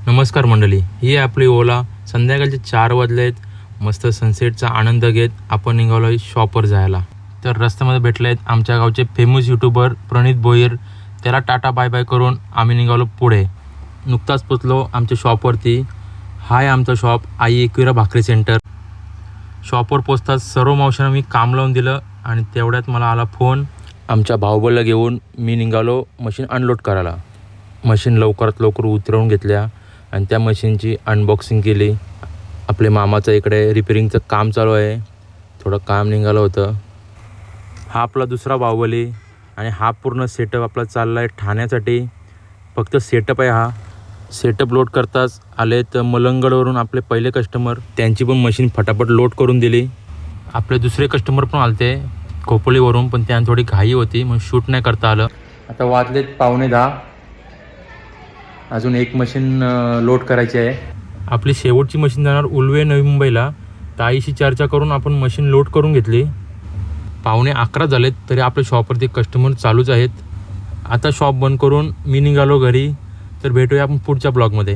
नमस्कार मंडळी, ही आपली ओला. संध्याकाळचे 4 वाजले आहेत. मस्त सनसेटचा आनंद घेत आपण निघालो आहे शॉपवर जायला. तर रस्त्यामध्ये भेटले आहेत आमच्या गावचे फेमस यूट्यूबर प्रणित भोयर. त्याला टाटा बाय बाय करून आम्ही निघालो पुढे. नुकताच पोचलो आमच्या शॉपवरती. हाय आमचं शॉप आई एकविरा भाकरी सेंटर. शॉपवर पोचताच सर्व मावशांना मी काम लावून दिलं आणि तेवढ्यात मला आला फोन. आमच्या भाऊबला घेऊन मी निघालो मशीन अनलोड करायला. मशीन लवकरात लवकर उतरवून घेतल्या आणि त्या मशीनची अनबॉक्सिंग केली. आपले मामाचं इकडे रिपेरिंगचं काम चालू आहे, थोडं काम निघालं होतं. हा आपला दुसरा बाहुबली आणि हा पूर्ण सेटअप आपला चालला आहे ठाण्यासाठी. फक्त सेटअप आहे हा. सेटअप लोड करताच आले तर मलंगडवरून आपले पहिले कस्टमर, त्यांची पण मशीन फटाफट लोड करून दिली. आपले दुसरे कस्टमर पण आलते खोपोलीवरून, पण त्यांना थोडी घाई होती म्हणून शूट नाही करता आलं. आता वाजलेत 9:15. अजून एक मशीन लोड करायची आहे. आपली शेवटची मशीन जाणार उल्वे नवी मुंबईला. ताईशी चर्चा करून आपण मशीन लोड करून घेतली. 11:15 झालेत तरी आपल्या शॉपवरती कस्टमर चालूच आहेत. आता शॉप बंद करून मी निघालो घरी. तर भेटूया आपण पुढच्या ब्लॉगमध्ये.